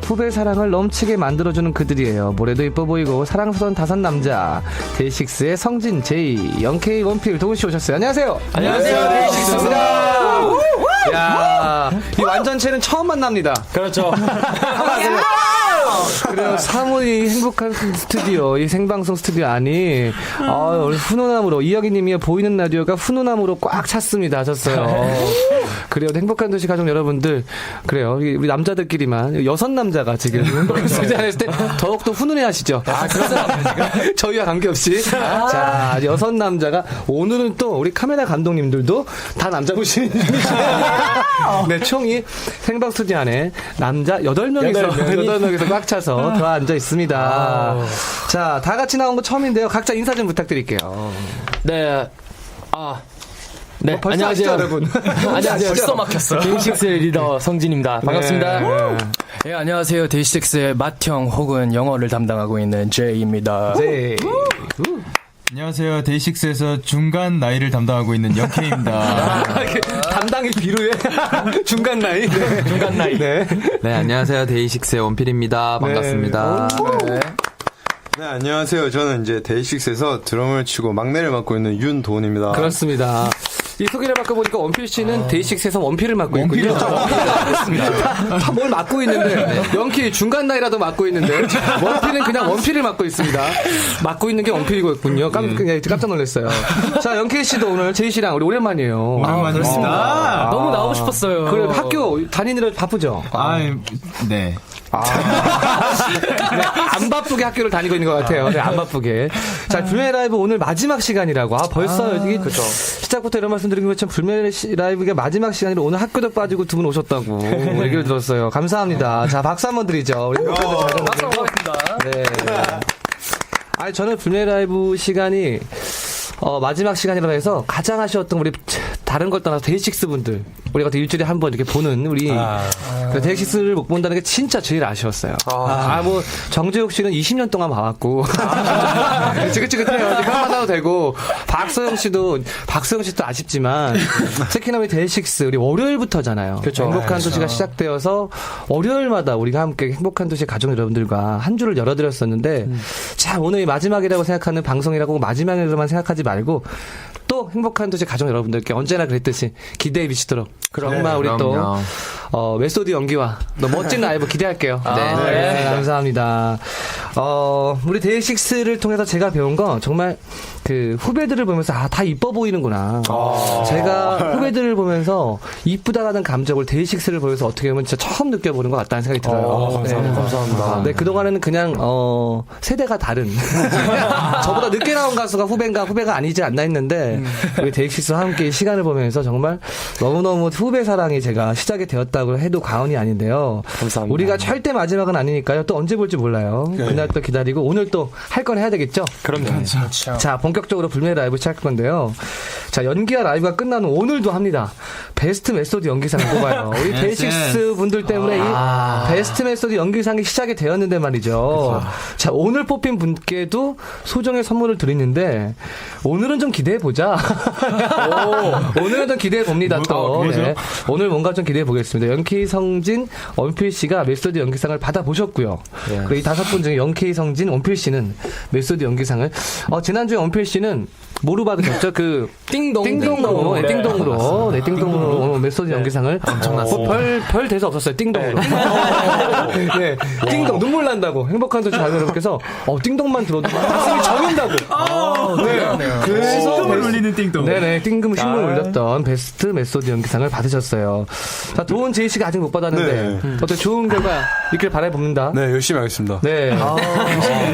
후배 사랑을 넘치게 만들어주는 그들이에요. 뭐래도 이뻐 보이고 사랑스러운 다섯 남자 데이식스의 성진, 제이, 영케이, 원필, 도훈씨 오셨어요. 안녕하세요. 안녕하세요. 데이식스입니다. 야, 이 완전체는 처음 만납니다. 그렇죠. 그래요. 사무이 행복한 스튜디오, 이 생방송 스튜디오 안이 우리 훈훈함으로 이혁이님이 보이는 라디오가 훈훈함으로 꽉 찼습니다 하셨어요. 그래요. 행복한 도시 가족 여러분들, 그래요. 우리 남자들끼리만 여섯 남자가 지금 스튜디오 안에 있을 때 더욱더 훈훈해하시죠. 그렇습니다. 저희와 관계없이 자, 여섯 남자가 오늘은 또 우리 카메라 감독님들도 다 남자분이시네요. 네, 총이 생방 스튜디오 안에 남자 8명이서 꽉 차서 더 앉아 있습니다. 자, 다 같이 나온 거 처음인데요. 각자 인사 좀 부탁드릴게요. 네. 네, 벌써 안녕하세요, 아시죠, 여러분. 안녕하세요. 벌써 막혔어. 데이식스의 리더 성진입니다. 반갑습니다. 네, 안녕하세요. 데이식스의 맏형 혹은 영어를 담당하고 있는 제이입니다. 네. 안녕하세요. 데이식스에서 중간 나이를 담당하고 있는 영케이입니다. 담당이 비루해. 중간 나이. 네. 중간 나이. 네. 네, 안녕하세요. 데이식스의 원필입니다. 반갑습니다. 네. 네, 안녕하세요. 저는 이제 데이식스에서 드럼을 치고 막내를 맡고 있는 윤도훈입니다. 그렇습니다. 이 소개를 받고 보니까 원필 씨는 데이식스에서 원필을 맡고 있군요. 다 뭘 맡고 있는데 영키 중간 나이라도 맡고 있는데 원필은 그냥 원필을 맡고 있습니다. 맡고 있는 게 원필이군요. 깜짝 놀랐어요. 자, 영키 씨도 오늘 제이 씨랑 우리 오랜만이에요. 오랜만입니다. 너무 나오고 싶었어요. 그래, 학교 다니느라 바쁘죠? 네. 네, 안 바쁘게 학교를 다니고 있는 것 같아요. 네, 안 바쁘게. 자, 불매 라이브 오늘 마지막 시간이라고. 벌써 이게 그렇죠. 시작부터 이런 말씀 드리는 것처럼 불매 라이브가 마지막 시간이라 오늘 학교도 빠지고 두 분 오셨다고 얘기를 들었어요. 감사합니다. 자, 박수 한번 드리죠. 우리 박수 감사합니다. 네. 아니, 저는 불매 라이브 시간이 마지막 시간이라고 해서 가장 아쉬웠던 우리 다른 걸 떠나서 데이식스 분들 우리가 또 일주일에 한 번 이렇게 보는 우리 데이식스를 못 본다는 게 진짜 제일 아쉬웠어요. 뭐 정재욱 씨는 20년 동안 봐왔고 지긋지긋해요. 그만 만나도 되고 박소영 씨도 아쉽지만 특히나 우리 데이식스 우리 월요일부터잖아요. 그렇죠. 행복한 도시가 시작되어서 월요일마다 우리가 함께 행복한 도시 가족 여러분들과 한 주를 열어드렸었는데 자, 오늘 마지막이라고 생각하는 방송이라고 마지막으로만 생각하지 말고 또 행복한 도시 가족 여러분들께 언제나 그랬듯이 기대해 주시도록 정말 우리 또 멜소디 연기와 또 멋진 라이브 기대할게요. 네, 감사합니다. 우리 데이식스를 통해서 제가 배운 건 정말 그 후배들을 보면서 다 이뻐 보이는구나. 제가 후배들을 보면서 이쁘다라는 감정을 데이식스를 보면서 어떻게 보면 진짜 처음 느껴보는 것 같다는 생각이 들어요. 감사합니다. 네, 그동안에는 그냥 세대가 다른 저보다 늦게 나온 가수가 후배가 아니지 않나 했는데 우리 데이식스와 함께 시간을 보면서 정말 너무너무 후배 사랑이 제가 시작이 되었다고 해도 과언이 아닌데요. 감사합니다. 우리가 절대 마지막은 아니니까요. 또 언제 볼지 몰라요. 그날 또 기다리고 오늘 또 할 건 해야 되겠죠? 그럼요. 자, 본격적으로 불매 라이브 시작할 건데요. 자, 연기와 라이브가 끝난 후 오늘도 합니다. 베스트 메소드 연기상을 뽑아요. 우리 데이식스 분들 때문에 이 베스트 메소드 연기상이 시작이 되었는데 말이죠. 자, 오늘 뽑힌 분께도 소정의 선물을 드리는데 오늘은 좀 기대해 보자. 오늘은 좀 기대해 봅니다. 또 네. 오늘 뭔가 좀 기대해 보겠습니다. 영케이, 성진, 원필 씨가 메소드 연기상을 받아 보셨고요. 그리고 이 다섯 분 중에 영케이, 성진, 원필 씨는 메소드 연기상을 지난주에 원필 씨는 뭐로 받으셨죠? 그 띵동으로 네. 띵동으로 메소드 연기상을 엄청났어요. 별 대사 없었어요. 띵동으로. 네, 띵동 눈물 난다고 행복한 도시 가족 여러분께서 띵동만 들어도 가슴이 저린다고. 그래서 띵동을 울리는 띵동. 네네, 띵금 신문 올렸던 베스트 메소드 연기상을 받으셨어요. 자, 도훈 제이 씨가 아직 못 받았는데 어때 좋은 결과 있길 바라봅니다. 네, 열심히 하겠습니다. 네.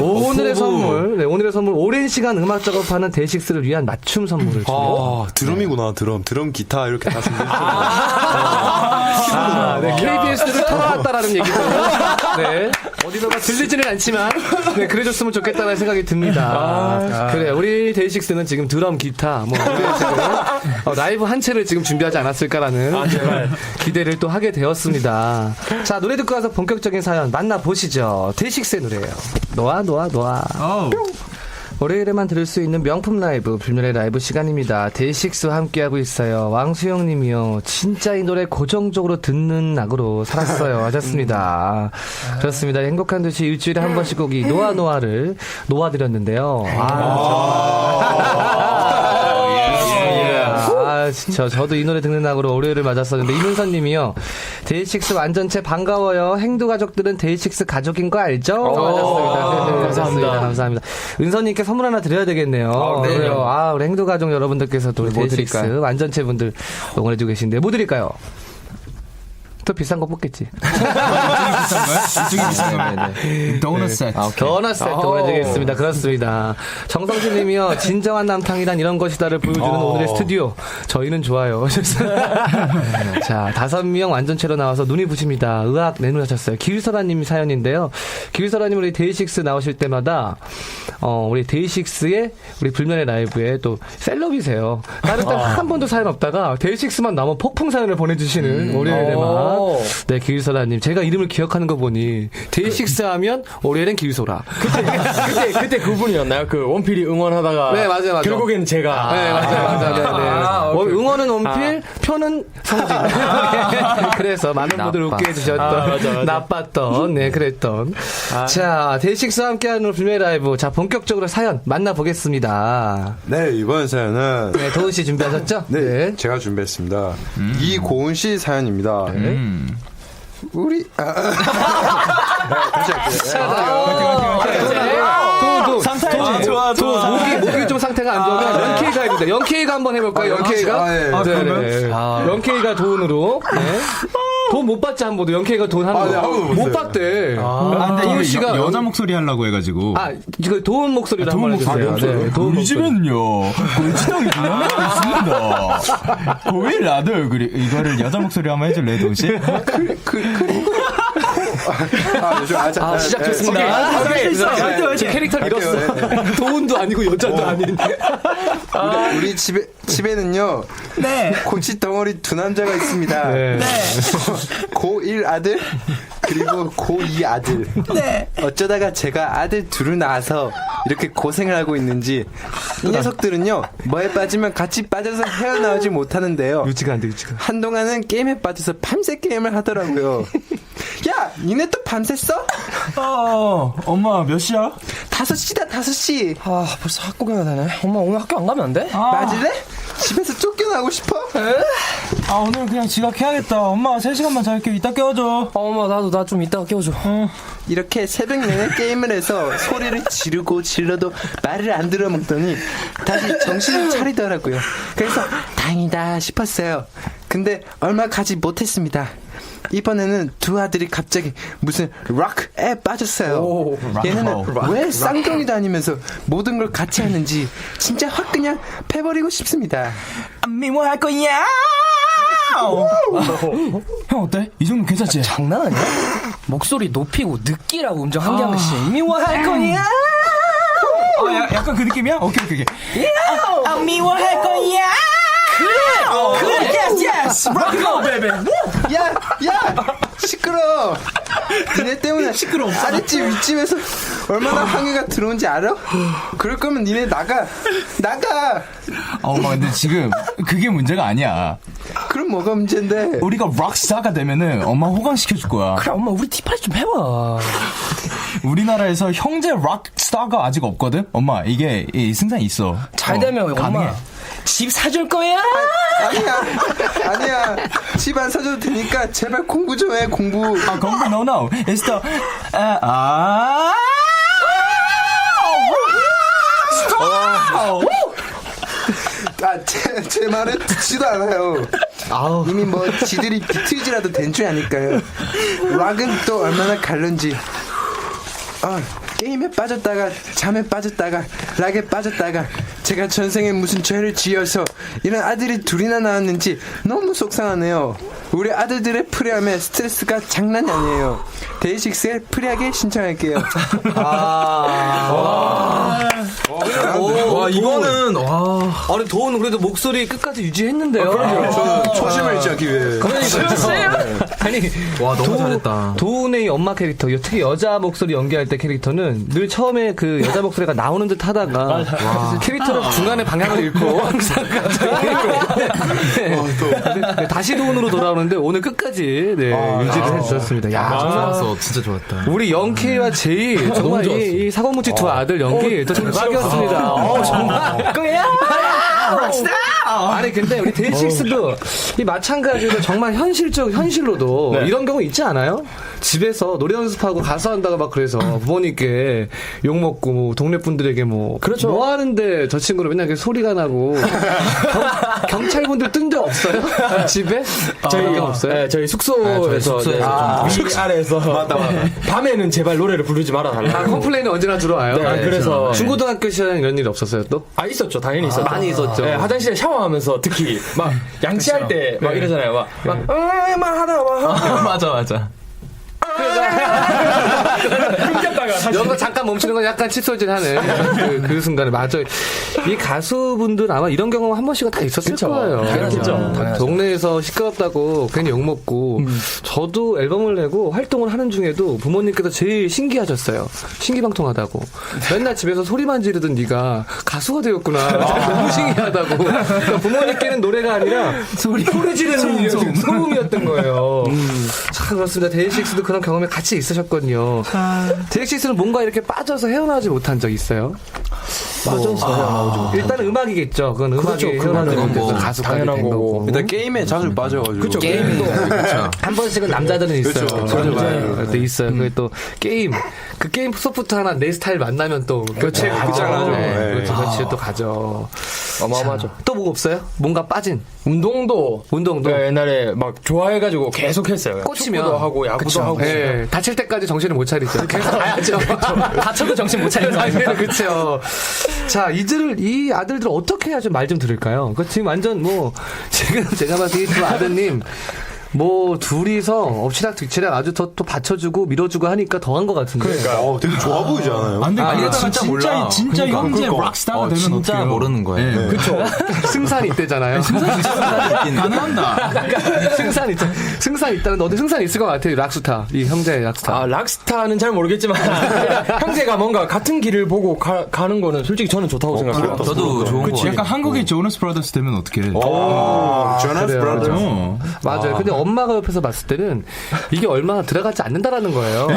오늘의 선물 오랜 시간 음악 작업하는 데이식스를 위한 맞춤 선물을 줍니다. 드럼이구나, 드럼, 기타 이렇게 다 네, KBS를 털어왔다라는 얘기죠. 네. 어디서가 들리지는 않지만, 네, 그래줬으면 좋겠다는 생각이 듭니다. 그래, 우리 데이식스는 지금 드럼, 기타, 우리 지금, 라이브 한 채를 지금 준비하지 않았을까라는 기대를 또 하게 되었습니다. 자, 노래 듣고 와서 본격적인 사연 만나보시죠. 데이식스의 노래예요. 노아. 월요일에만 들을 수 있는 명품 라이브, 불면의 라이브 시간입니다. 데이식스와 함께하고 있어요. 왕수영 님이요. 진짜 이 노래 고정적으로 듣는 낙으로 살았어요. 하셨습니다. 그렇습니다. 행복한 듯이 일주일에 한 번씩 꼭 이 노아노아를 놓아드렸는데요. 진짜 저도 이 노래 듣는 낙으로 월요일을 맞았었는데 이문선 님이요. 데이식스 완전체 반가워요. 행두 가족들은 데이식스 가족인 거 알죠? 맞았습니다. 감사합니다. 은선 님께 선물 하나 드려야 되겠네요. 그래요. 우리 행두 가족 여러분들께서도 데이식스 완전체 분들 응원해주고 계신데 뭐 드릴까요? 더 비싼 거 뽑겠지. 이쪽이 비싼 거야. 도넛 세트. 도넛 세트 보내드리겠습니다. 그렇습니다. 정성진 님이요. 진정한 남탕이란 이런 것이다를 보여주는 오늘의 스튜디오. 저희는 좋아요. 자, 5명 완전체로 나와서 눈이 부십니다. 의학 내놓으셨어요. 길설아 님 사연인데요. 길설아 님 우리 데이식스 나오실 때마다 우리 데이식스의 우리 불면의 라이브에 또 셀럽이세요. 다른 때는 한 번도 사연 없다가 데이식스만 나오면 폭풍 사연을 보내주시는 월요일에만. 네, 길소라님. 제가 이름을 기억하는 거 보니, 데이식스 하면, 올해는 길소라. 그때 그분이었나요? 그 원필이 응원하다가. 네, 맞아요. 결국엔 제가. 네, 맞아요. 응원은 원필, 표는 성진. 그래서 많은 분들 웃게 해주셨던, 나빴던, 네, 그랬던. 자, 데이식스와 함께하는 불면의 라이브. 자, 본격적으로 사연 만나보겠습니다. 네, 이번 사연은. 네, 도훈 씨 준비하셨죠? 네, 제가 준비했습니다. 이고은 씨 사연입니다. 우리 다시 할게요. 목이 좀 상태가 안 좋으면 연케이가 해준다. 연케이가 한번 해볼까요? 연케이가? 네. 연케이가 돈으로. 돈 못 받지 한 번도 연케이가 돈 하는 거. 못 받대. 근데 이거 여자 목소리 하려고 해가지고. 이거 도훈 목소리로 한번 해주세요. 네, 우리 집에는요, 고지당이 누나가 있습니다. 고일 아들, 이거를 여자 목소리 한번 해줄래, 동시? 시작했습니다. 오케이. 캐릭터를 잃었어. 도훈도 아니고 여자도 아닌. 우리 집에는요. 네. 고치 덩어리 두 남자가 있습니다. 네. 고1 아들 그리고 고2 아들. 네. 어쩌다가 제가 아들 둘을 낳아서 이렇게 고생을 하고 있는지 이 녀석들은요 뭐에 빠지면 같이 빠져서 헤어나오지 못하는데요. 유지가 안 돼. 한동안은 게임에 빠져서 밤새 게임을 하더라고요. 야, 니네 또 밤샜어? 엄마 몇 시야? 5시다 5시. 벌써 학교 가야 되네. 엄마 오늘 학교 안 가면 안 돼? 맞을래? 집에서 쫓겨나고 싶어? 오늘은 그냥 지각해야겠다. 엄마 3시간만 잘게. 이따 깨워줘. 엄마 나도 나 좀 이따가 깨워줘. 이렇게 새벽 내내 게임을 해서 소리를 지르고 질러도 말을 안 들어먹더니 다시 정신을 차리더라고요. 그래서 다행이다 싶었어요. 근데 얼마 가지 못했습니다. 이번에는 두 아들이 갑자기 무슨 락에 빠졌어요. 얘네는 왜 쌍둥이 다니면서 모든 걸 같이 하는지 진짜 확 그냥 패버리고 싶습니다. 미워할 거야. 형 어때? 이 정도 괜찮지? 장난 아니야? 목소리 높이고 느끼라고 음정 한 개씩. 미워할 거야. 약간 그 느낌이야? 오케이. 미워할 거야. 그래. Yes. Rock on, baby. 야, 시끄러. 니네 때문에 아랫집 윗집에서 얼마나 항해가 들어온지 알아? 그럴 거면 니네 나가. 엄마 근데 지금 그게 문제가 아니야. 그럼 뭐가 문제인데? 우리가 락스타가 되면은 엄마 호강시켜줄 거야. 그래 엄마 우리 티파리 좀 해봐. 우리나라에서 형제 락스타가 아직 없거든? 엄마 이게 승산이 있어. 잘 되면 가능해. 엄마 집 사줄 거야? 아니야. 집 안 사줘도 되니까 제발 공부 좀 해, 공부. 공부 no. It's the 제 말은 듣지도 않아요. 이미 뭐 지들이 비틀즈라도 된 줄 아니까요. 락은 또 얼마나 갈른지. 게임에 빠졌다가 잠에 빠졌다가 락에 빠졌다가 제가 전생에 무슨 죄를 지어서 이런 아들이 둘이나 나왔는지 너무 속상하네요. 우리 아들들의 프리함에 스트레스가 장난이 아니에요. 데이식스의 프리하게 신청할게요. 이거는 아니 도훈 그래도 목소리 끝까지 유지했는데요. 저는 초심을 잊지 않기 위해. 아니, 와, 너무 잘했다. 도훈의 엄마 캐릭터, 특히 여자 목소리 연기할 때 캐릭터는 늘 처음에 그 여자 목소리가 나오는 듯 하다가 캐릭터를 중간에 방향을 잃고 항상 네, 다시 도훈으로 돌아오는데 오늘 끝까지 유지를 해주셨습니다. 야, 정말 좋았어. 진짜 좋았다. 우리 영케이와 제이 정말 이 사고뭉치 두 아들 연기 또 대박이었습니다. 정말 아니 근데 우리 데이식스도 이 마찬가지로 정말 현실로도 이런 경우 있지 않아요? 집에서 노래 연습하고 가수 한다고 막 그래서 부모님께 욕 먹고 뭐 동네 분들에게 뭐 그렇죠. 뭐 하는데 저 친구는 맨날 이렇게 소리가 나고 경찰분들 뜬 적 없어요? 집에? 저희 없어요? 네, 저희 숙소에서 위아래에서 밤에는 제발 노래를 부르지 말아 달라. 컴플레인은 언제나 들어와요. 네, 그래서 중고등학교 시절에 이런 일 없었어요 또? 있었죠. 당연히 있었죠. 많이 있었죠. 네, 화장실에 샤워하면서 특히 막 양치할 때 막 이러잖아요. 막 하다가 막 맞아. 여기서 잠깐 멈추는 건 약간 칫솔질하는 그 순간에 맞아요. 이 가수분들 아마 이런 경험 한 번씩은 다 있었을 거예요. 당연하죠. 동네에서 시끄럽다고 괜히 욕 먹고 저도 앨범을 내고 활동을 하는 중에도 부모님께서 제일 신기하셨어요. 신기방통하다고. 맨날 집에서 소리만 지르던 네가 가수가 되었구나. 너무 신기하다고. 그러니까 부모님께는 노래가 아니라 소리 지르는 일이 소음이었던 거예요. 참 그렇습니다. 데이식스도 그런 경험이 같이 있으셨거든요. 데이식스는 뭔가 이렇게 빠져서 헤어나오지 못한 적 있어요? 빠져서 헤어나오죠. 일단 음악이겠죠. 그건 음악이 헤어나는 그건 뭐 가수까지 당연한 된 거고. 거고. 일단 게임에 자주 빠져가지고. 그쵸, 게임도. 한 번씩은 남자들은 있어요. 그렇죠. 맞아요. 또 있어요. 그게 또 게임. 그 게임 소프트 하나 내 스타일 만나면 또 교체 가죠. 네. 그렇지 또 가죠. 어마어마하죠. 또 뭐 없어요? 뭔가 빠진. 운동도 네, 옛날에 막 좋아해가지고 계속 했어요. 꽂히면. 축구도 하고 야구도 그쵸. 하고. 예, 다칠 때까지 정신을 못 차리죠. 계속 가야죠. 다쳐도 정신 못 차리죠. 그렇죠. 자, 이 아들들 어떻게 해야 좀 말 좀 들을까요? 그 지금 완전 지금 제가 봤을 때 이 두 아드님 둘이서 엎치락 뒤치락 아주 더 받쳐주고 밀어주고 하니까 더한 것 같은데. 그러니까 되게 좋아 보이지 않아요? 안 돼, 이러다가 진짜 형제 그러니까. 락스타가 되면 진짜 어떡해요? 모르는 거예요. 네. 그쵸. 승산이 있대잖아요. 가능한다. 승산 있다는 너도 승산 있을 것 같아요. 락스타. 이 형제 락스타. 락스타는 잘 모르겠지만 형제가 뭔가 같은 길을 보고 가는 거는 솔직히 저는 좋다고 생각해요. 저도 좋은 거 같아요. 약간 한국의 조너스 브라더스 되면 어떡해. 조나스 그래요. 브라더. 맞아요. 근데 엄마가 옆에서 봤을 때는 이게 얼마나 들어가지 않는다라는 거예요.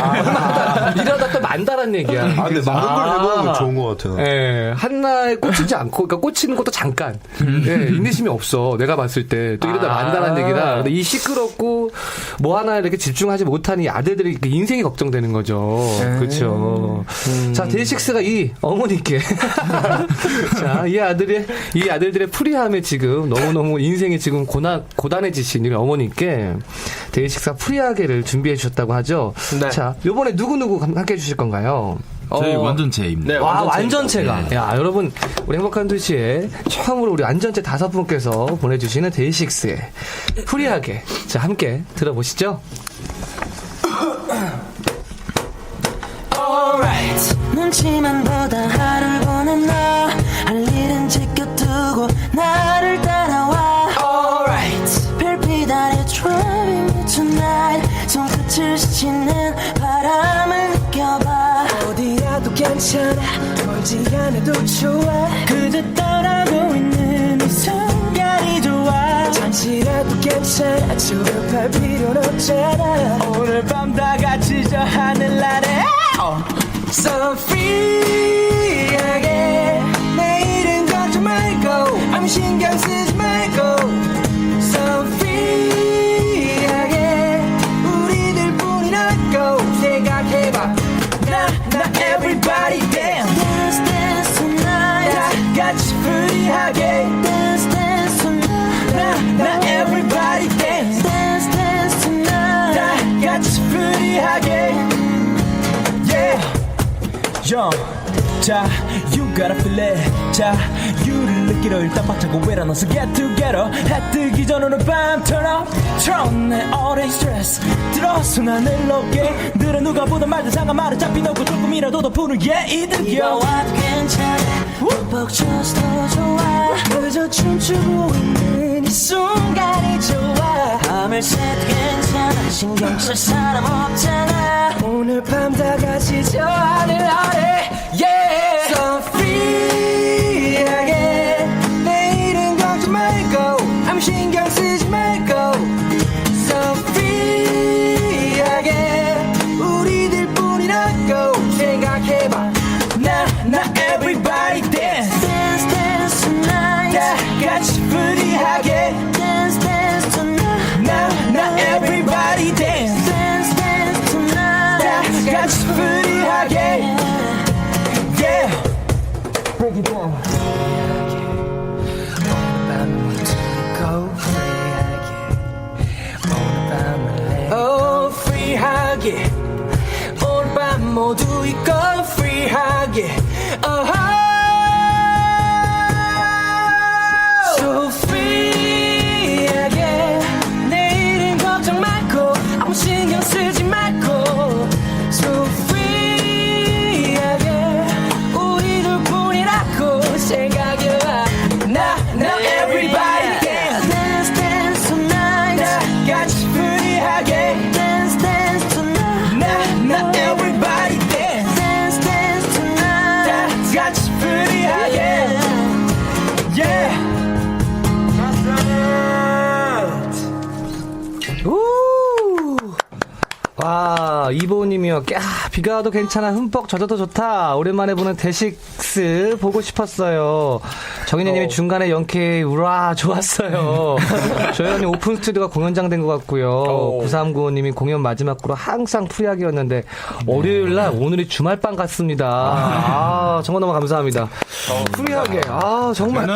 이러다 또 만다라는 얘기야. 근데 많은 걸 해보는 건 좋은 것 같아요. 예, 한나에 꽂히지 않고, 그러니까 꽂히는 것도 잠깐. 예, 인내심이 없어. 내가 봤을 때. 또 이러다 만다라는 얘기라. 근데 이 시끄럽고, 뭐 하나 이렇게 집중하지 못한 이 아들들이 인생이 걱정되는 거죠. 그렇죠. 자, 데이식스가 이 어머니께. 자, 이 아들들의 프리함에 지금 너무너무 인생이 지금 고단해지신 이 어머니께 데이식스가 프리하게를 준비해 주셨다고 하죠. 네. 자, 요번에 누구 함께 해주실 건가요? 저희 완전체입니다. 네, 와, 완전체가. 야, 여러분, 우리 행복한 도시에 처음으로 우리 완전체 5분께서 보내주시는 데이식스의 프리하게. 자, 함께 들어보시죠. Alright. 눈치만 보다 하루를 보낸 너. 할 일은 지켜두고 나를 따라와. Alright. 별빛 아래 driving me tonight. 손끝을 스치는 바람을 느껴봐. 어디라도 괜찮아. 멀지 않아도 좋아. 그저 떠나고 있는 이 순간이 좋아. 잠시라도 괜찮아. 조급할 필요는 없잖아. 오늘 밤 다 같이 저 하늘 아래 So free하게 내일은 걱정 말고 아무 신경 쓰지 말고 So free하게 우리들뿐이라고 생각해봐 나 everybody dance Dance dance tonight 다 같이 free하게 Dance dance tonight 나 everybody dance Dance dance tonight 다 같이 free하게 Yeah Young, 자, you gotta feel it. 자, you를 느끼러 일단 박차고 일어나서 get together. 해 뜨기 전으로 밤 turn up. turn 내 all stress. 들어서 나를 높게. 늘은 누가 보던 말도 상관 말을 잡히 놓고 조금이라도 더 푸는 yeah 이득이야. 이거 와도 괜찮아. 벅차서 더 좋아. 그저 춤추고 있는 이 순간이 좋아. 밤을 새도 괜찮아 신경 쓸 사람 없잖아 오늘 밤 다 같이 저 하늘 아래 yeah so free하게 내일은 걱정 말고 아무 신경 쓰지 말고 so free하게 우리들 뿐이라고 생각해봐 나 everybody dance dance dance tonight 다 같이 프리하게 dance dance tonight 나 everybody dance dance dance tonight 다 같이 프리하게 yeah break it down free 오늘 밤 모두 있고 free하게 so free하게 내일은 걱정 말고 아무 신경 쓰지 말고 so free하게 우리들 뿐이라고 생각해봐 나 everybody dance dance dance tonight 다 같이 free하게 dance dance tonight 나 everybody dance dance dance tonight 다 같이 프리하게 yeah 와, 이보님이요. 비가 와도 괜찮아. 흠뻑 젖어도 좋다. 오랜만에 보는 데식스 보고 싶었어요. 정인혜님이 중간에 영케이 우라 좋았어요. 조현님 오픈 스튜디오가 공연장 된 것 같고요. 9395님이 공연 마지막 곡으로 항상 프리하게였는데 월요일날 오늘이 주말밤 같습니다. 정말 너무 감사합니다. 프리하게. 정말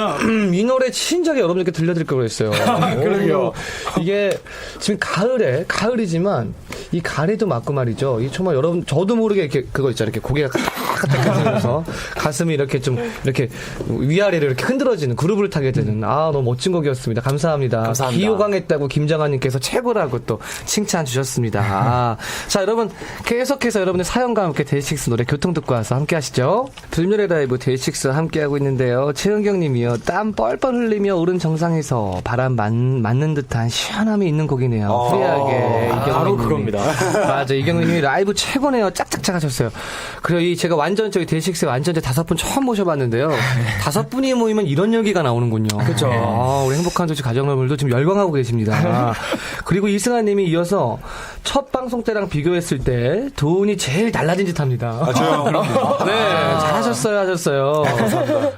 이 노래 친절히 여러분들께 들려드릴 걸 그랬어요. 그러게요. 이게 지금 가을이지만 이 가래도 맞고 말이죠. 이 정말 여러분 저도 모르게 이렇게 그거 있잖아요. 이렇게 고개가 까딱까딱하면서 가슴이 이렇게 좀 이렇게 위아래로 이렇게 흔들어지는 그루브를 타게 되는 너무 멋진 곡이었습니다. 감사합니다. 기호강했다고 김정환님께서 최고라고 또 칭찬 주셨습니다. 자 여러분 계속해서 여러분의 사연과 함께 데이식스 노래 교통 듣고 와서 함께 하시죠. 불멸의 라이브 데이식스 함께하고 있는데요. 최은경님이요. 땀 뻘뻘 흘리며 오른 정상에서 바람 맞는 듯한 시원함이 있는 곡이네요. 프리하게 바로 그겁니다. 맞아 이경민님이 라이브 최고네요. 짝짝짝 하셨어요. 그리고 제가 완전 저희 데이식스에 완전 5분 처음 모셔봤는데요. 5분이 모이면 이런 열기가 나오는군요. 그렇죠. 우리 행복한 도시 가정여러분들도 지금 열광하고 계십니다. 그리고 이승아님이 이어서 첫 방송 때랑 비교했을 때 도훈이 제일 달라진 듯 합니다. 저요? 네, 잘하셨어요, 하셨어요.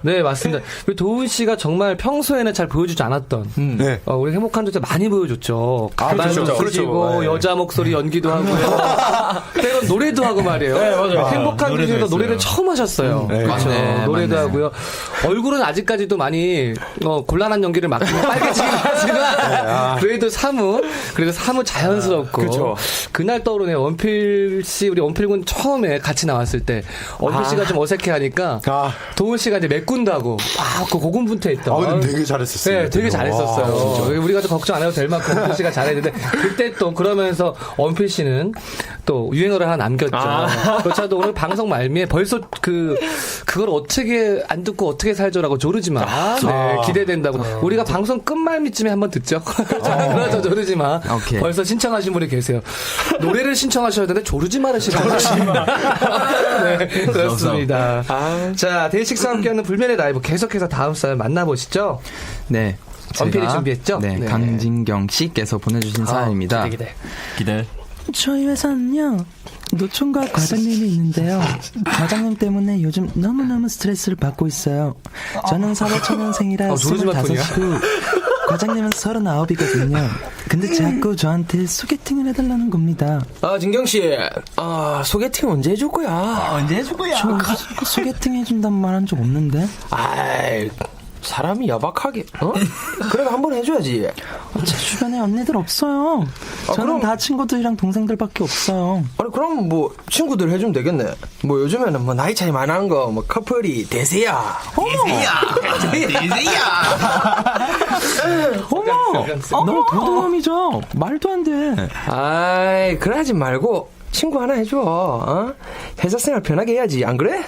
네, 맞습니다. 그리고 도훈 씨가 정말 평소에는 잘 보여주지 않았던, 네. 우리 행복한 도시 많이 보여줬죠. 가발도 그렇죠. 쓰시고, 네. 여자 목소리 연기도 하고요. 때론 노래도 하고 말이에요. 네, 맞아요. 행복한 도시에서 노래를 처음 하셨어요. 네. 그렇죠. 맞네, 노래도 맞네. 하고요. 얼굴은 아직까지도 많이 곤란한 연기를 맡고 빨개지긴 하지만 그래도 사뭇 자연스럽고 그렇죠. 그날 떠오르네. 원필 씨 우리 원필군 처음에 같이 나왔을 때 원필 씨가 좀 어색해하니까 도훈 씨가 이제 메꾼다고 그 고군분투했던. 근데 되게 잘했었어요. 네, 되게 잘했었어요. 우리가 좀 걱정 안 해도 될 만큼 원필 씨가 잘했는데 그때 또 그러면서 원필 씨는 또 유행어를 하나 남겼죠. 그렇죠. 오늘 방송 말미에 벌써 그걸 어떻게 안 듣고 어떻게 살죠라고 조르지마. 네, 기대된다고. 우리가 방송 끝말미쯤에 한번 듣죠. 그렇죠. 조르지마. 오케이. 벌써 신청하신 분이 계세요. 노래를 신청하셔야 되는데 조르지마를 신청하시면. 네, 그렇습니다. 자, 데이식스와 함께하는 불면의 라이브 계속해서 다음 사연 만나보시죠. 네. 원필이 제가, 준비했죠? 네, 네. 강진경 씨께서 보내주신 사연입니다. 기대. 저희 회사는요 노총각 과장님이 있는데요. 과장님 때문에 요즘 너무너무 스트레스를 받고 있어요. 저는 45년생이라 조르지마 톤이야. 25이고 과장님은 39이거든요. 근데 자꾸 저한테 소개팅을 해달라는 겁니다. 진경씨, 소개팅 언제 해줄 거야? 언제 해줄 거야? 저 소개팅 해준단 말 한 적 없는데. 아이, 사람이 야박하게, 그래도 한번 해줘야지. 제 주변에 언니들 없어요. 저는 그럼- 다 친구들이랑 동생들밖에 없어요. 아니, 그럼 뭐, 친구들 해주면 되겠네. 뭐, 요즘에는 뭐, 나이 차이 많이 나는 거, 뭐, 커플이 대세야. 어머! 너무 도둑놈이죠. 말도 안 돼. 아이, 그래 하지 말고, 친구 하나 해줘. 회사 생활 편하게 해야지. 안 그래?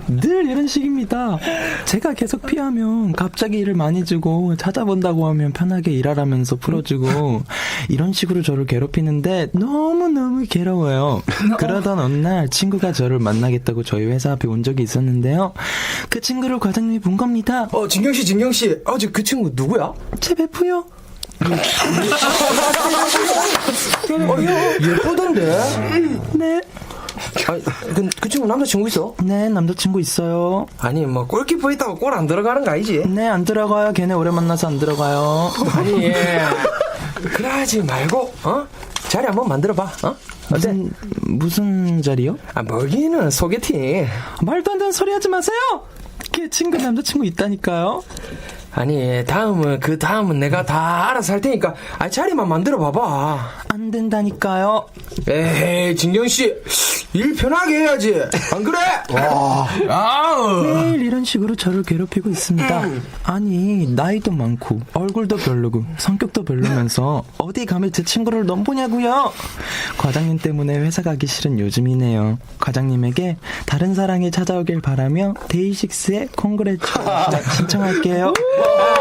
늘 이런 식입니다. 제가 계속 피하면 갑자기 일을 많이 주고 찾아본다고 하면 편하게 일하라면서 풀어주고 이런 식으로 저를 괴롭히는데 너무너무 괴로워요. 그러던 어느 날 친구가 저를 만나겠다고 저희 회사 앞에 온 적이 있었는데요. 그 친구를 과장님이 본 겁니다. 진경씨. 그 친구 누구야? 제 베프요. 예쁘던데? 네. 그 친구 남자친구 있어? 네, 남자친구 있어요. 아니, 뭐, 골키퍼 있다고 골 안 들어가는 거 아니지? 네, 안 들어가요. 걔네 오래 만나서 안 들어가요. 아니, 그러지 말고, 자리 한번 만들어봐, 어때? 무슨 자리요? 먹이는 소개팅. 말도 안 되는 소리 하지 마세요! 걔 친구 남자친구 있다니까요. 아니, 그 다음은 내가 다 알아서 할 테니까, 자리만 만들어 봐봐. 안 된다니까요. 에이, 진경씨, 일 편하게 해야지. 안 그래? 매일 이런 식으로 저를 괴롭히고 있습니다. 아니, 나이도 많고, 얼굴도 별로고, 성격도 별로면서, 어디 감히 제 친구를 넘보냐고요? 과장님 때문에 회사 가기 싫은 요즘이네요. 과장님에게 다른 사랑이 찾아오길 바라며, 데이식스의 콩그레츄레이션 신청할게요.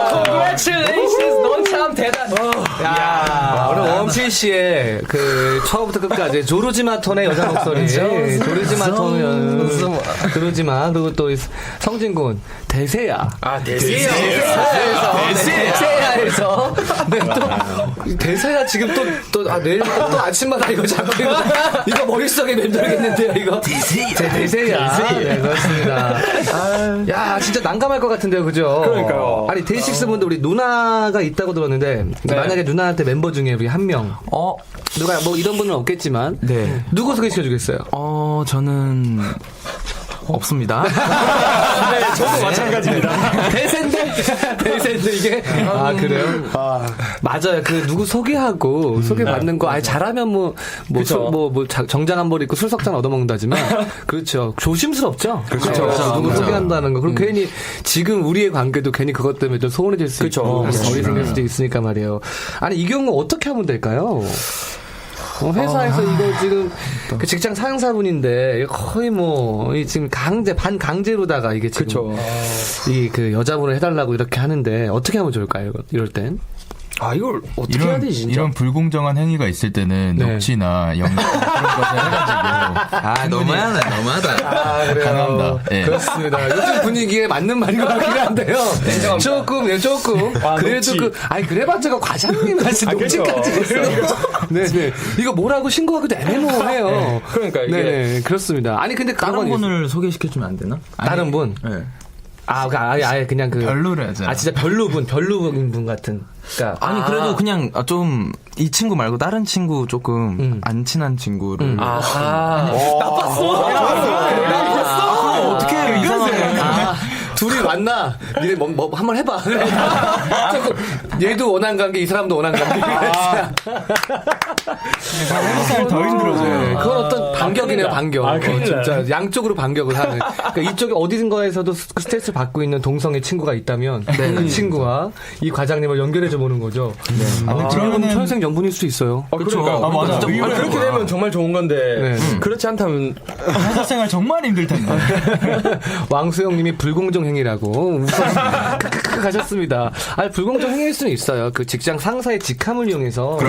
Congratulations. 넌 참 대단. 오늘 원필씨의 그 처음부터 끝까지 조르지마 톤의 여자 목소리, 조르지마 톤, 조르지마, 그리고 또 성진군 대세야. 대세야에서 네, 또 대세야 지금 또 내일부터 또 아침마다 이거 자꾸 이거 머릿속에 맴돌겠는데요 이거 대세야. 네, 그렇습니다. 야 진짜 난감할 것 같은데요, 그죠? 그러니까요. 아니 데이식스 분들 우리 누나가 있다고 들었는데 만약에 누나한테 멤버 중에 우리 한 명 누가 뭐 이런 분은 없겠지만 네. 누구 소개시켜주겠어요? 저는 없습니다. 네, 저도 마찬가지입니다. 대세인데 이게 그래요? 맞아요. 그 누구 소개하고 소개받는 거 잘하면 정장 한 벌 입고 술석잔 얻어먹는다지만 그렇죠. 조심스럽죠. 그렇죠. 누구 소개한다는 거. 그럼 괜히 지금 우리의 관계도 괜히 그것 때문에 좀 소원해질 수 있고 결이 생길 수도 있으니까 말이에요. 아니 이 경우 어떻게 하면 될까요? 회사에서 이거 지금 그 직장 상사분인데 거의 지금 반강제로다가 이게 지금 이 그 여자분을 해달라고 이렇게 하는데 어떻게 하면 좋을까요? 이럴 땐? 이걸 어떻게 해야 되지, 진짜? 이런 불공정한 행위가 있을 때는 녹취나 영상 그런 것을 해가지고 너무하다. 그래요. 가능합니다. 네. 그렇습니다. 요즘 분위기에 맞는 말인 것 같긴 한데요. 조금. 그래도 그래봤자 과장님 하신 녹취까지 했어. 네네. 이거 뭐라고 신고하기도 애매모호해요. 그러니까 이게. 네, 그렇습니다. 아니, 근데 다른 분을 소개시켜주면 안 되나? 다른 분? 네. 아예 그냥 별로를 하자. 진짜 별로분 같은. 그러니까. 아니, 그래도 그냥 좀, 이 친구 말고 다른 친구 조금 안 친한 친구를. 나빴어. 어떻게 해요, 이상하게. 둘이 만나. 니네 한번 해봐. 조금, 얘도 원한 관계, 이 사람도 원한 관계. 살 더 힘들어져요. 네, 그건 어떤 반격이네요, 반격. 진짜 양쪽으로 반격을 하는. 그러니까 이쪽에 어디든가에서도 스트레스를 받고 있는 동성의 친구가 있다면 그 친구와 이 과장님을 연결해줘 보는 거죠. 그러면 천생 연분일 수 있어요. 그렇죠. 맞아. 그렇게 되면 정말 좋은 건데 그렇지 않다면 회사 생활 정말 힘들 텐데. 왕수영님이 불공정 행위라고 가셨습니다. 불공정 행위일 수는 있어요. 그 직장 상사의 직함을 이용해서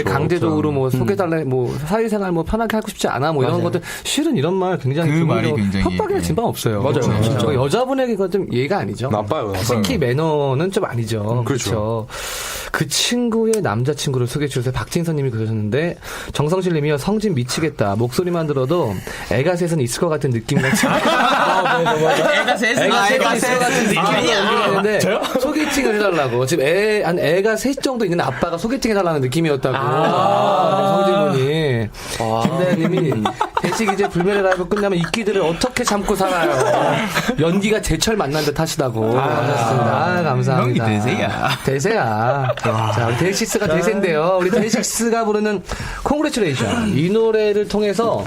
강제적으로 소개달라 사회생활 편하게 하고 싶지 않아 이런 것들 실은 이런 말 굉장히 그 말이 굉장히 협박이나 진방 없어요. 맞아요. 진짜 여자분에게가 좀 예의가 아니죠. 나빠요. 특히 매너는 좀 아니죠. 그렇죠. 그 친구의 남자친구를 소개해 주셔서 박진선님이 그러셨는데 정성실님이요 성진 미치겠다. 목소리만 들어도 애가 셋은 있을 것 같은 느낌 같이. 애가 셋은 같은 느낌이었는데 소개팅을 해달라고 지금 애가 셋 정도 있는 아빠가 소개팅 해달라는 느낌이었다고. 성진군이 김다현님이 대식 이제 불멸의 라이브 끝나면 이끼들을 어떻게 참고 살아요. 연기가 제철 만난 듯 하시다고 하셨습니다. 감사합니다. 형이 대세야. 자, 우리 데이식스가 대세인데요. 우리 데이식스가 부르는 콩그레츄레이션 이 노래를 통해서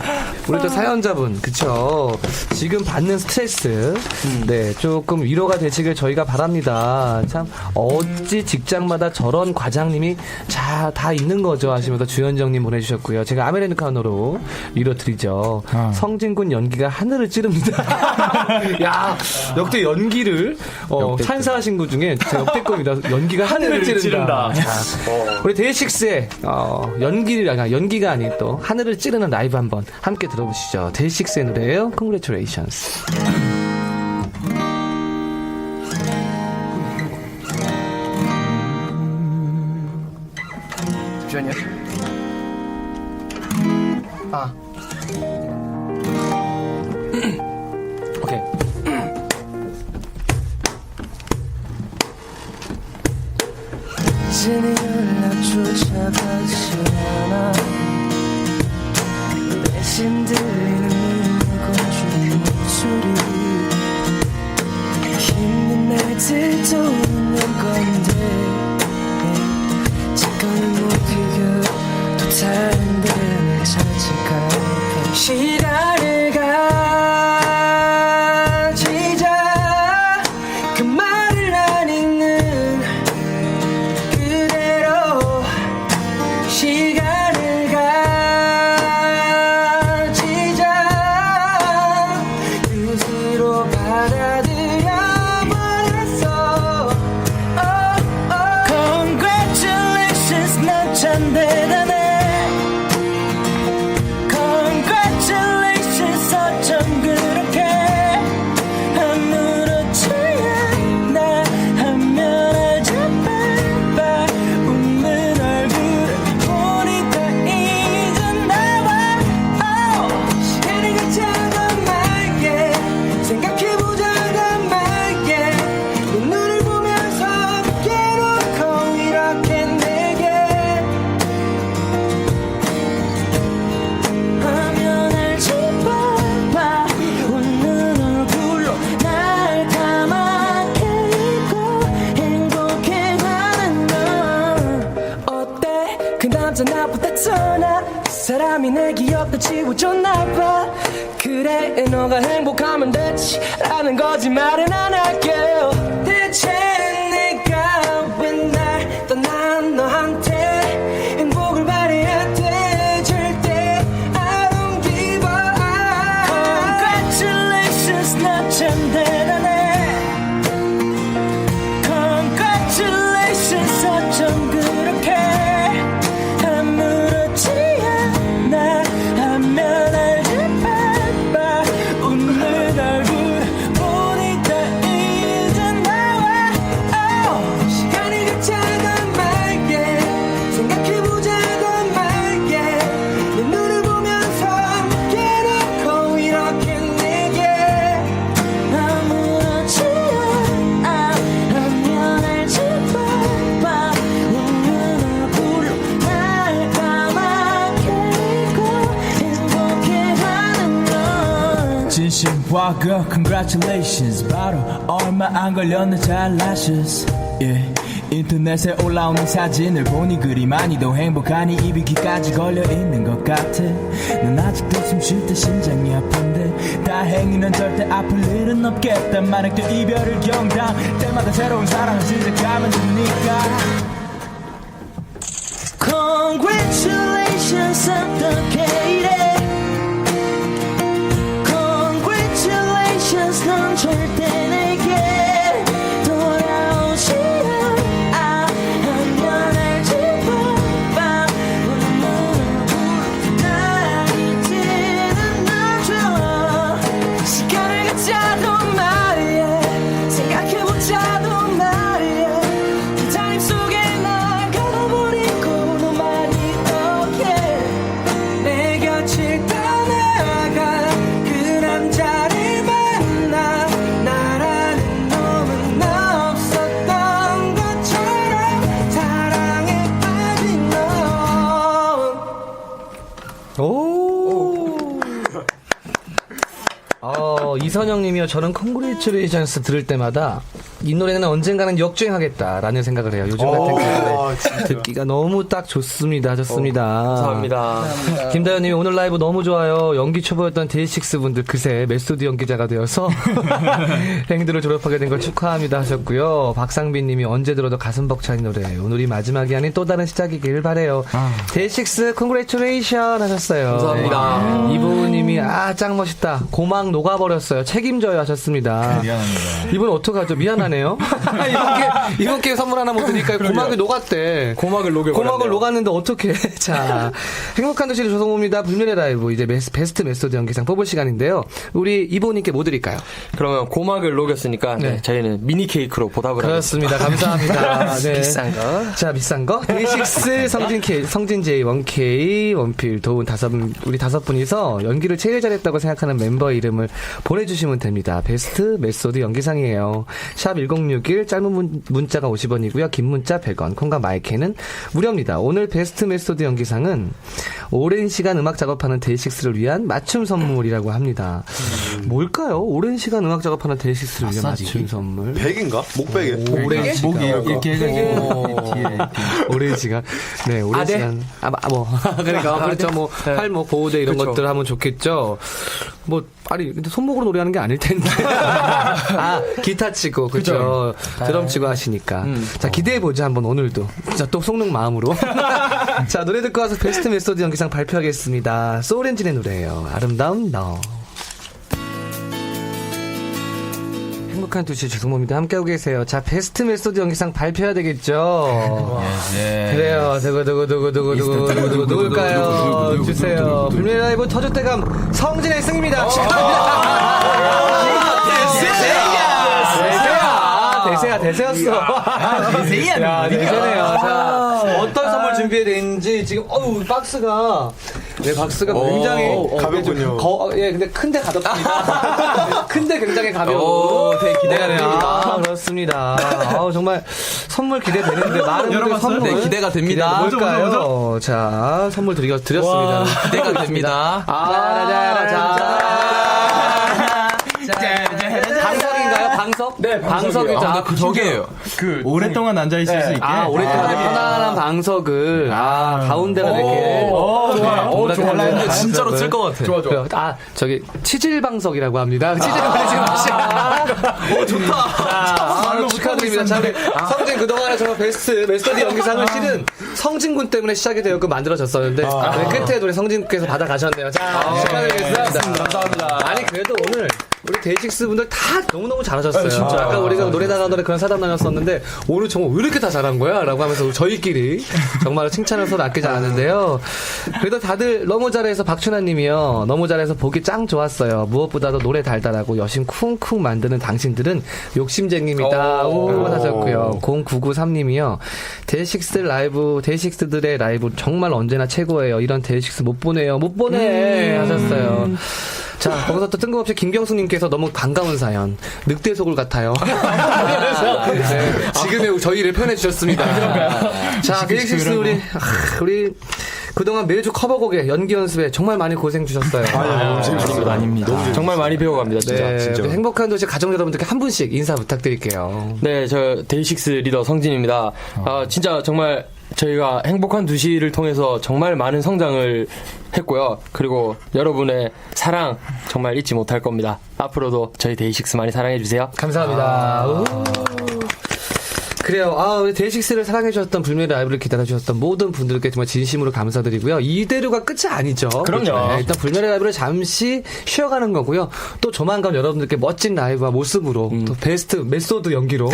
우리 또 사연자분 그쵸 지금 받는 스트레스 조금 위로가 되시길 저희가 바랍니다. 참 어찌 직장마다 저런 과장님이 다 있는 거죠 하시면서 주현정님 보내주셨고요. 제가 아메리카노로 위로드리죠. 성진군 연기가 하늘을 찌릅니다. 야, 역대 연기를 찬사하신 분 중에 제 역대급입니다. 연기가 하늘을 찌른다. 자, 우리 데이식스의 연기가 아닌 또 하늘을 찌르는 라이브 한번 함께 들어보시죠. 데이식스의 노래예요. Congratulations. 잠시만요. 오케이. 이제는 연락조차 받지 않아 대신 들리는 건줄 목소리 힘든 날들도 있는 건데 잠깐은 못 이겨 또 다른 데를 찾을까 시간을 가지자 그 말을 안 읽는 그대로 시간을 가지자 뜻으로 받아들여 버렸어 Congratulations 난 참 대단해 Congratulations 어쩜 그렇게 아무렇지 않나 하면 알지 봐 웃는 얼굴을 보니까 이제 나와 시간이 가자던 말게 생각해보자던 말게 내 눈을 보면서 깨놓고 이렇게 내게 하면 알지 봐 웃는 얼굴로 날 까맣게 잊고 행복해하는 넌 어때 그 남자 나보다 더 나 사람이 내 기억도 지워줬나 봐 그래 너가 행복하면 됐지 라는 거짓말은 안 할게요 대체 내가 왜 날 떠난 너한테 행복을 바래야 돼 절대 I don't give up Congratulations 나 참 대단해 Congratulations 어쩜 그렇게 아무렇지 않나 하면 알지 봐 웃는 얼굴 보니까 이제 나와 시간이 가자던 말게 생각해보자던 말게 내 눈을 보면서 깨놓고 이렇게 내게 아무렇지 않아 하면 알지 봐 웃는 얼굴로 날 까맣게 잊고 행복해하는 넌 진심 화가 congratulations 바로 얼마 안 걸렸네 잘 lashes yeah. 인터넷에 올라오는 사진을 보니 그리 많이도 행복하니 입이 귀까지 걸려있는 것 같아 난 아직도 숨 쉴 때 심장이 아픈데 다행히 난 절대 아플 일은 없겠다 만약 또 이별을 경담 때마다 새로운 사랑을 시작하면 되니까 Congratulations 어떻게 이래 Congratulations 넌 절대 내게 돌아오지 않아 하면 알지 봐 웃는 얼굴 날 이제는 놔줘 시간을 갖자던 말이야 생각해보자던 말이야 그 타임 속에 날 가둬버리고 너만이 어떻게 내 곁을 떠나가 그 남자를 만나 나라는 놈은 없었던 것처럼 사랑에 빠진 넌 이선영님이요. 저는 Congratulations 들을 때마다 이 노래는 언젠가는 역주행하겠다라는 생각을 해요. 요즘 같은 때문에 듣기가 너무 딱 좋습니다. 좋습니다. 감사합니다. 김다현님 오늘 라이브 너무 좋아요. 연기 초보였던 데이식스 분들 그새 메소드 연기자가 되어서 행드를 졸업하게 된 걸 축하합니다 하셨고요. 박상빈님이 언제 들어도 가슴 벅찬 노래. 오늘이 마지막이 아닌 또 다른 시작이길 바래요. 데이식스 컨그레츄레이션 하셨어요. 감사합니다. 이보우님이 짱 멋있다. 고막 녹아버렸어요. 책임져요 하셨습니다. 미안합니다. 이분 어떡하죠? 미안하네요. 이분께 선물 하나 못 드릴까요? 고막이 녹았대. 고막을 녹았는데 어떻게? 자, 행복한 도시를 조성호입니다. 불면의 라이브 이제 베스트 메소드 연기상 뽑을 시간인데요. 우리 이보님께 뭐 드릴까요? 그러면 고막을 녹였으니까 네. 저희는 미니 케이크로 보답을 하겠습니다. 그렇습니다. 감사합니다. 네. 비싼 거. 자, 비싼 거. 데이식스, 성진 J, 원K, 원필, 도훈 우리 5분이서 연기를 제일 잘했다고 생각하는 멤버 이름을 보내주시면 됩니다. 베스트 메소드 연기상이에요. 샵 1061, 짧은 문자가 50원이고요. 긴 문자 100원, 콩과 마이크는 무료입니다. 오늘 베스트 메소드 연기상은 오랜 시간 음악 작업하는 데이식스를 위한 맞춤 선물이라고 합니다. 뭘까요? 오랜 시간 음악 작업하는 데이식스를 위한 맞춤 선물. 백인가? 목베개. 오랜 시간. 목이 이렇게 해가지고 뒤에 오랜 시간. 네, 오랜 시간. 그러니까, 그렇죠. 뭐, 팔목, 보호대 이런 그쵸. 것들 하면 좋겠죠. 근데 손목으로 노래하는 게 아닐 텐데. 기타 치고, 그죠. 드럼 치고 하시니까. 자, 기대해보죠, 한번 오늘도. 자, 또 속는 마음으로. 자, 노래 듣고 와서 베스트 메소드 연기상 발표하겠습니다. 소울엔진의 노래예요. 아름다운 너. 행복한 2시 주승모입니다. 함께하고 계세요. 자, 베스트 메소드 연기상 발표해야 되겠죠? 그래요. 누굴까요? 주세요. 불면 라이브 터줏대감 성진의 승입니다. 대세였어. 대세네요. 자, 어떤 선물 준비되는지 지금, 박스가 굉장히 가볍군요. 근데 큰데 가볍습니다. 큰데 굉장히 가벼워. 되게 기대가 됩니다. 그렇습니다. 정말 선물 기대되는데 많은 분들 선물 네, 기대가 됩니다. 뭘까요? 자, 선물 드렸습니다. 기대가 됩니다. 방석인가요? 방석? 네, 방석이죠. 저게요. 오랫동안 앉아있을 수 있게. 오랫동안 편안한 방석을, 가운데가 이렇게. 좋아. 진짜로 쓸 것 같아. 좋아. 저기, 치질 방석이라고 합니다. 치질 방석. 좋다. 축하드립니다. 자, 우리 성진 그동안에 정말 베스트 메소드 연기상을 실은 성진군 때문에 시작이 되었고 만들어졌었는데, 끝에 우리 성진군께서 받아가셨네요. 자, 축하드리겠습니다. 감사합니다. 아니, 그래도 오늘, 우리 데이식스 분들 다 너무너무 잘하셨어요. 진짜. 아까 우리가 노래 나가는 그런 사담 나눴었는데, 오늘 정말 왜 이렇게 다 잘한 거야? 라고 하면서 저희끼리 정말 칭찬을 서로 아끼지 않았는데요. 그래도 다들 너무 잘해서 박춘환 님이요. 너무 잘해서 보기 짱 좋았어요. 무엇보다도 노래 달달하고 여심 쿵쿵 만드는 당신들은 욕심쟁입니다. 오, 하셨고요. 0993 님이요. 데이식스들의 라이브 정말 언제나 최고예요. 이런 데이식스 못 보내요. 못 보내! 하셨어요. 자, 거기서 또 뜬금없이 김경수님께서 너무 반가운 사연. 늑대 속을 같아요. 네, 지금의 저희를 표현해 주셨습니다. 자, 데이식스 우리 그동안 매주 커버곡에 연기 연습에 정말 많이 고생 주셨어요. 아닙니다. 정말 많이 배워갑니다, 진짜. 네, 진짜. 행복한 도시 가족 여러분들께 한 분씩 인사 부탁드릴게요. 네, 저 데이식스 리더 성진입니다. 진짜 정말 저희가 행복한 2시를 통해서 정말 많은 성장을 했고요. 그리고 여러분의 사랑 정말 잊지 못할 겁니다. 앞으로도 저희 데이식스 많이 사랑해주세요. 감사합니다. 그래요. 우리 데이식스를 사랑해주셨던 불멸의 라이브를 기다려주셨던 모든 분들께 정말 진심으로 감사드리고요. 이대로가 끝이 아니죠. 그럼요. 네, 일단 불멸의 라이브를 잠시 쉬어가는 거고요. 또 조만간 여러분들께 멋진 라이브와 모습으로 또 베스트 메소드 연기로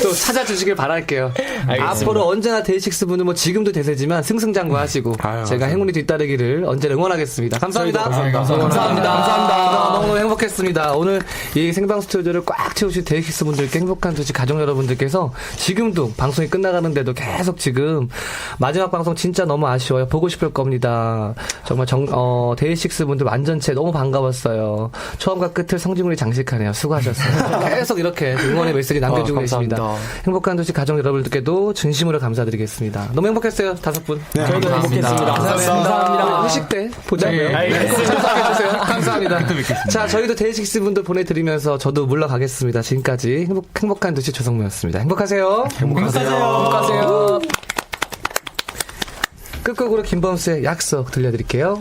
또 찾아주시길 바랄게요. 알겠습니다. 앞으로 언제나 데이식스 분은 지금도 대세지만 승승장구하시고 제가 행운이 뒤따르기를 언제나 응원하겠습니다. 감사합니다. 감사합니다. 너무너무 행복했습니다. 오늘 이 생방 스튜디오를 꽉 채우신 데이식스 분들께 행복한 도시 가족 여러분들께 여러분들께서 지금도 방송이 끝나가는데도 계속 지금 마지막 방송 진짜 너무 아쉬워요. 보고 싶을 겁니다. 정말 데이식스 분들 완전체 너무 반가웠어요. 처음과 끝을 성진군이 장식하네요. 수고하셨어요. 계속 이렇게 응원의 메시지 남겨주고 계십니다. 행복한 도시 가족 여러분들께도 진심으로 감사드리겠습니다. 너무 행복했어요. 5분. 저희도 행복했습니다. 감사합니다. 회식 때 보자고요. 참석해주세요. 감사합니다. 자, 저희도 데이식스 분들 보내드리면서 저도 물러가겠습니다. 지금까지 행복한 도시 조성모였습니다. 행복하세요. 행복하세요. 끝곡으로 김범수의 약속 들려드릴게요.